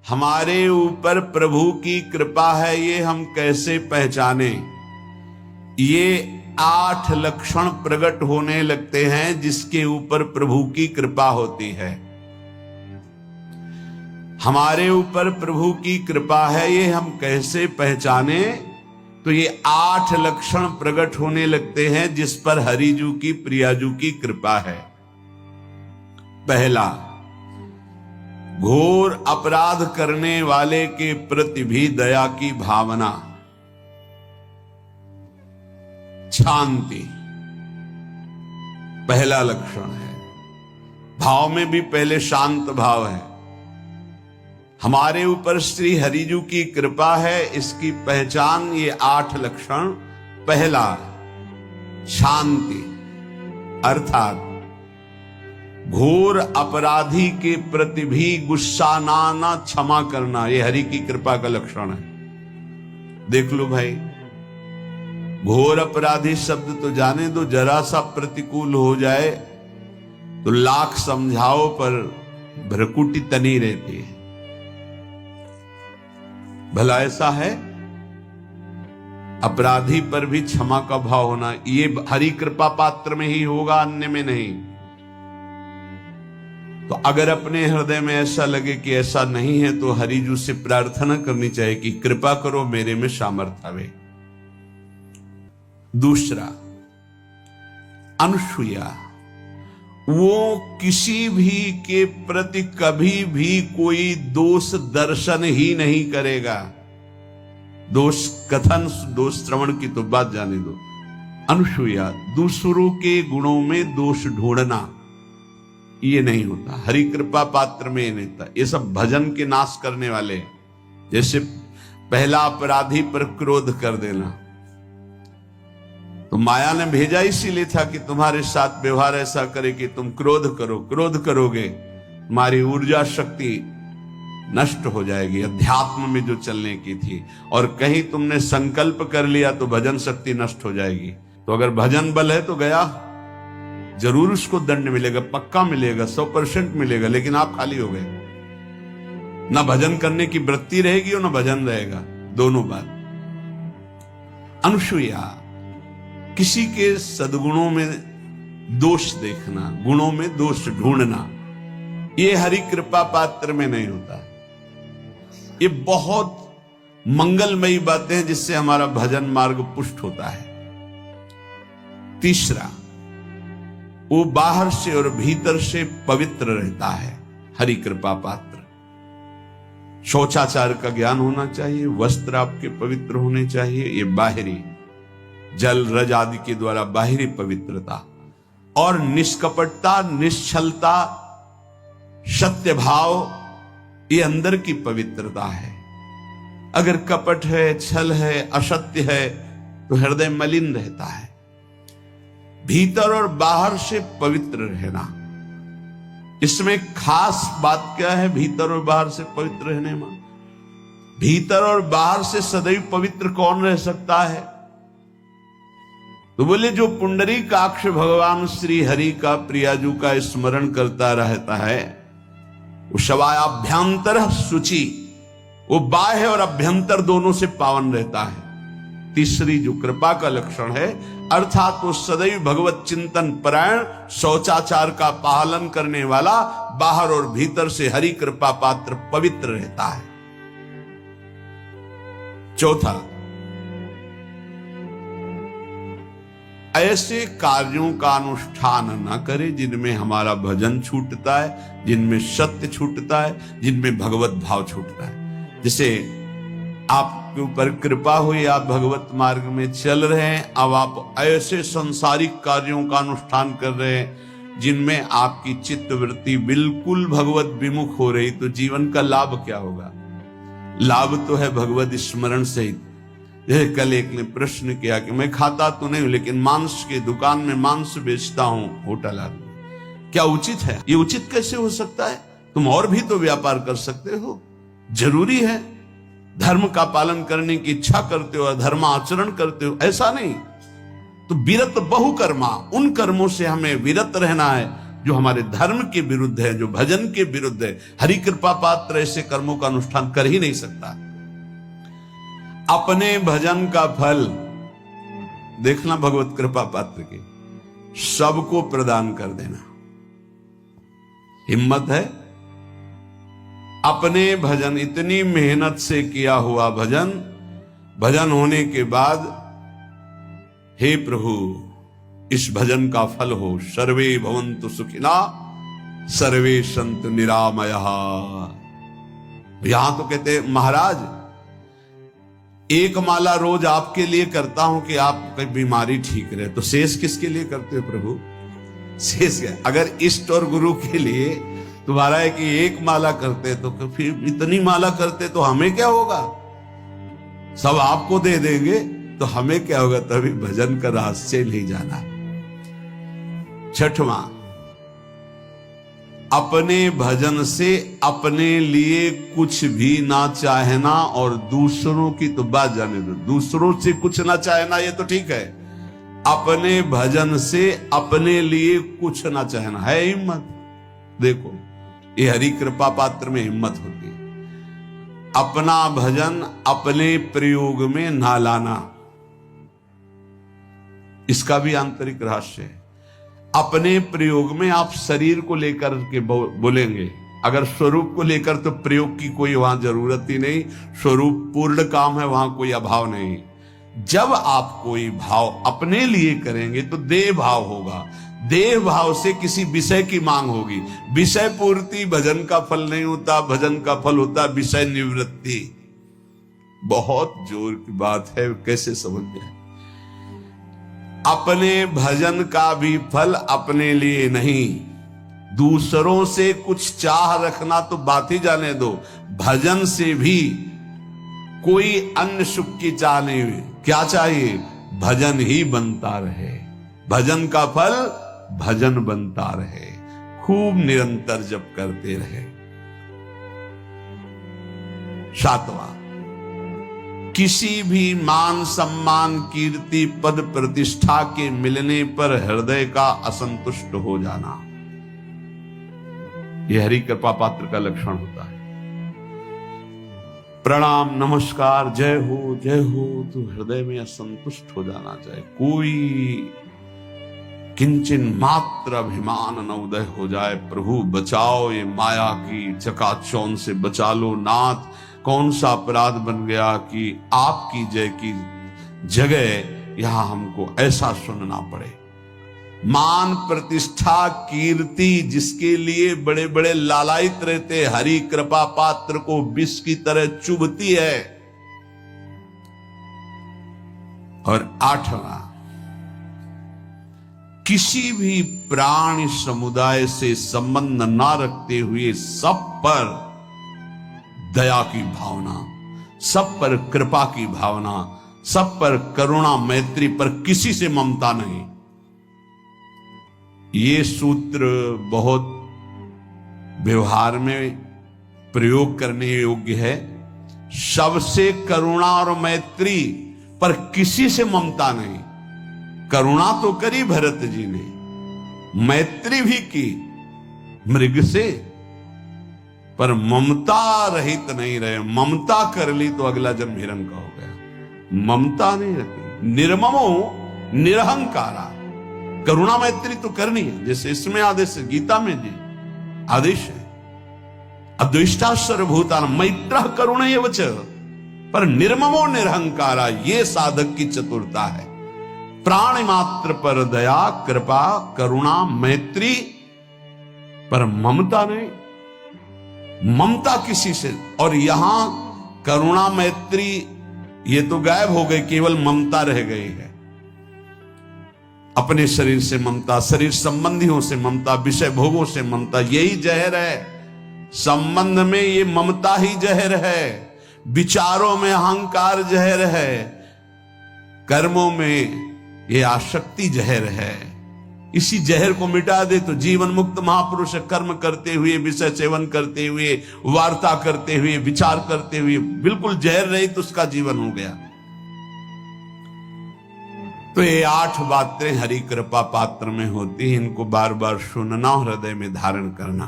हमारे ऊपर प्रभु की कृपा है ये हम कैसे पहचाने? ये 8 लक्षण प्रकट होने लगते हैं जिसके ऊपर प्रभु की कृपा होती है। हमारे ऊपर प्रभु की कृपा है ये हम कैसे पहचाने? तो ये 8 लक्षण प्रकट होने लगते हैं जिस पर हरिजू की प्रियाजू की कृपा है। पहला, घोर अपराध करने वाले के प्रति भी दया की भावना, शांति पहला लक्षण है। भाव में भी पहले शांत भाव है। हमारे ऊपर श्री हरिजू की कृपा है, इसकी पहचान ये 8 लक्षण। पहला, शांति, अर्थात घोर अपराधी के प्रति भी गुस्सा ना क्षमा करना, ये हरि की कृपा का लक्षण है। देख लो भाई, घोर अपराधी शब्द तो जाने दो, जरा सा प्रतिकूल हो जाए तो लाख समझाओ पर भ्रकुटी तनी रहती है। भला ऐसा है? अपराधी पर भी क्षमा का भाव होना, ये हरि कृपा पात्र में ही होगा, अन्य में नहीं। तो अगर अपने हृदय में ऐसा लगे कि ऐसा नहीं है तो हरिजू से प्रार्थना करनी चाहिए कि कृपा करो, मेरे में सामर्थ्य आवे। दूसरा, अनुसूया, वो किसी भी के प्रति कभी भी कोई दोष दर्शन ही नहीं करेगा। दोष कथन, दोष श्रवण की तो बात जाने दो। अनुसूया, दूसरों के गुणों में दोष ढूंढना ये नहीं होता। हरि कृपा पात्र में ये नहीं होता। ये सब भजन के नाश करने वाले, जैसे पहला अपराधी पर क्रोध कर देना, तो माया ने भेजा इसीलिए था कि तुम्हारे साथ व्यवहार ऐसा करे कि तुम क्रोध करो। क्रोध करोगे तुम्हारी ऊर्जा शक्ति नष्ट हो जाएगी, अध्यात्म में जो चलने की थी। और कहीं तुमने संकल्प कर लिया तो भजन शक्ति नष्ट हो जाएगी। तो अगर भजन बल है तो गया, जरूर उसको दंड मिलेगा, पक्का मिलेगा, 100% मिलेगा, लेकिन आप खाली हो गए। ना भजन करने की वृत्ति रहेगी और ना भजन रहेगा, दोनों बात। अनुसूया, किसी के सद्गुणों में दोष देखना, गुणों में दोष ढूंढना, ये हरि कृपा पात्र में नहीं होता। ये बहुत मंगलमयी बातें हैं जिससे हमारा भजन मार्ग पुष्ट होता है। तीसरा, वो बाहर से और भीतर से पवित्र रहता है, हरि कृपा पात्र। शौचाचार का ज्ञान होना चाहिए, वस्त्र आपके पवित्र होने चाहिए, ये बाहरी, जल रज आदि के द्वारा बाहरी पवित्रता। और निष्कपटता, निश्चलता, सत्य भाव, ये अंदर की पवित्रता है। अगर कपट है, छल है, असत्य है तो हृदय मलिन रहता है। भीतर और बाहर से पवित्र रहना, इसमें खास बात क्या है? भीतर और बाहर से पवित्र रहने में, भीतर और बाहर से सदैव पवित्र कौन रह सकता है? तो बोले जो पुंडरीकाक्ष भगवान श्री हरि का, प्रियाजू का स्मरण करता रहता है, वो शवायाभ्यंतर शुचि, वो बाह्य और अभ्यंतर दोनों से पावन रहता है। तीसरी जो कृपा का लक्षण है, अर्थात वो सदैव भगवत चिंतन परायण, शौचाचार का पालन करने वाला, बाहर और भीतर से हरि कृपा पात्र पवित्र रहता है। चौथा, ऐसे कार्यों का अनुष्ठान न करे जिनमें हमारा भजन छूटता है, जिनमें सत्य छूटता है, जिनमें भगवत भाव छूटता है। जैसे आपके ऊपर कृपा हुई, आप भगवत मार्ग में चल रहे हैं, अब आप ऐसे सांसारिक कार्यों का अनुष्ठान कर रहे हैं जिनमें आपकी चित्तवृत्ति बिल्कुल भगवत विमुख हो रही, तो जीवन का लाभ क्या होगा? लाभ तो है भगवत स्मरण सहित। जैसे कल एक ने प्रश्न किया कि मैं खाता तो नहीं हूं लेकिन मांस की दुकान में मांस बेचता हूं, होटल आदमी, क्या उचित है? ये उचित कैसे हो सकता है? तुम और भी तो व्यापार कर सकते हो। जरूरी है धर्म का पालन करने की इच्छा करते हो, धर्माचरण करते हो, ऐसा नहीं। तो विरत बहुकर्मा, उन कर्मों से हमें विरत रहना है जो हमारे धर्म के विरुद्ध है, जो भजन के विरुद्ध है। हरि कृपा पात्र ऐसे कर्मों का अनुष्ठान कर ही नहीं सकता। अपने भजन का फल देखना भगवत कृपा पात्र के सबको प्रदान कर देना। हिम्मत है? अपने भजन, इतनी मेहनत से किया हुआ भजन होने के बाद, हे प्रभु इस भजन का फल हो, सर्वे भवन्तु सुखिना सर्वे सन्तु निरामयः। यहां तो कहते महाराज एक माला रोज आपके लिए करता हूं कि आपकी बीमारी ठीक रहे, तो शेष किसके लिए करते हो प्रभु? शेष क्या? अगर इष्ट और गुरु के लिए तुम्हारा है कि एक माला करते तो फिर इतनी माला करते तो हमें क्या होगा? सब आपको दे देंगे तो हमें क्या होगा? तभी भजन का रहस्य नहीं जाना। छठवां, अपने भजन से अपने लिए कुछ भी ना चाहना और दूसरों की तो बात जाने दो, दूसरों से कुछ ना चाहना ये तो ठीक है, अपने भजन से अपने लिए कुछ ना चाहना है हिम्मत। देखो ये हरि कृपा पात्र में हिम्मत होती है। अपना भजन अपने प्रयोग में ना लाना, इसका भी आंतरिक रहस्य है। अपने प्रयोग में आप शरीर को लेकर के बोलेंगे, अगर स्वरूप को लेकर तो प्रयोग की कोई वहां जरूरत ही नहीं, स्वरूप पूर्ण काम है, वहां कोई अभाव नहीं। जब आप कोई भाव अपने लिए करेंगे तो देह भाव होगा, देह भाव से किसी विषय की मांग होगी। विषय पूर्ति भजन का फल नहीं होता, भजन का फल होता विषय निवृत्ति। बहुत जोर की बात है, कैसे समझ में? अपने भजन का भी फल अपने लिए नहीं, दूसरों से कुछ चाह रखना तो बात ही जाने दो, भजन से भी कोई अन्य सुख की चाह नहीं। क्या चाहिए? भजन ही बनता रहे, भजन का फल भजन बनता रहे, खूब निरंतर जप करते रहे। सातवां, किसी भी मान सम्मान कीर्ति पद प्रतिष्ठा के मिलने पर हृदय का असंतुष्ट हो जाना, यह हरि कृपा पात्र का लक्षण होता है। प्रणाम नमस्कार जय हो तो हृदय में असंतुष्ट हो जाना चाहिए। कोई किंचन मात्र अभिमान न उदय हो जाए। प्रभु बचाओ, ये माया की चकाचौंध से बचा लो नाथ। कौन सा अपराध बन गया कि आपकी जय की जगह यहां हमको ऐसा सुनना पड़े। मान प्रतिष्ठा कीर्ति जिसके लिए बड़े बड़े लालायित रहते, हरि कृपा पात्र को विष की तरह चुभती है। और आठवां, किसी भी प्राणी समुदाय से संबंध ना रखते हुए सब पर दया की भावना, सब पर कृपा की भावना, सब पर करुणा मैत्री पर किसी से ममता नहीं। ये सूत्र बहुत व्यवहार में प्रयोग करने योग्य है। सबसे करुणा और मैत्री पर किसी से ममता नहीं। करुणा तो करी भरत जी ने, मैत्री भी की मृग से, पर ममता रहित नहीं रहे। ममता कर ली तो अगला जन्म हिरण का हो गया। ममता नहीं रखी, निर्ममो निरहंकारा। करुणा मैत्री तो करनी है, जैसे इसमें आदेश है, गीता में जी आदेश है, अद्वेष्टा सर्वभूतान मैत्रः करुणैव च, पर निर्ममो निरहंकारा, ये साधक की चतुरता है। प्राणी मात्र पर दया कृपा करुणा मैत्री, पर ममता नहीं। ममता किसी से, और यहां करुणा मैत्री ये तो गायब हो गई, केवल ममता रह गई है। अपने शरीर से ममता, शरीर संबंधियों से ममता, विषय भोगों से ममता, यही जहर है। संबंध में ये ममता ही जहर है, विचारों में अहंकार जहर है, कर्मों में ये आसक्ति जहर है। इसी जहर को मिटा दे तो जीवन मुक्त महापुरुष कर्म करते हुए, विषय सेवन करते हुए, वार्ता करते हुए, विचार करते हुए बिल्कुल जहर रहित उसका जीवन हो गया। तो ये 8 बातें हरि कृपा पात्र में होती हैं, इनको बार बार सुनना, हृदय में धारण करना।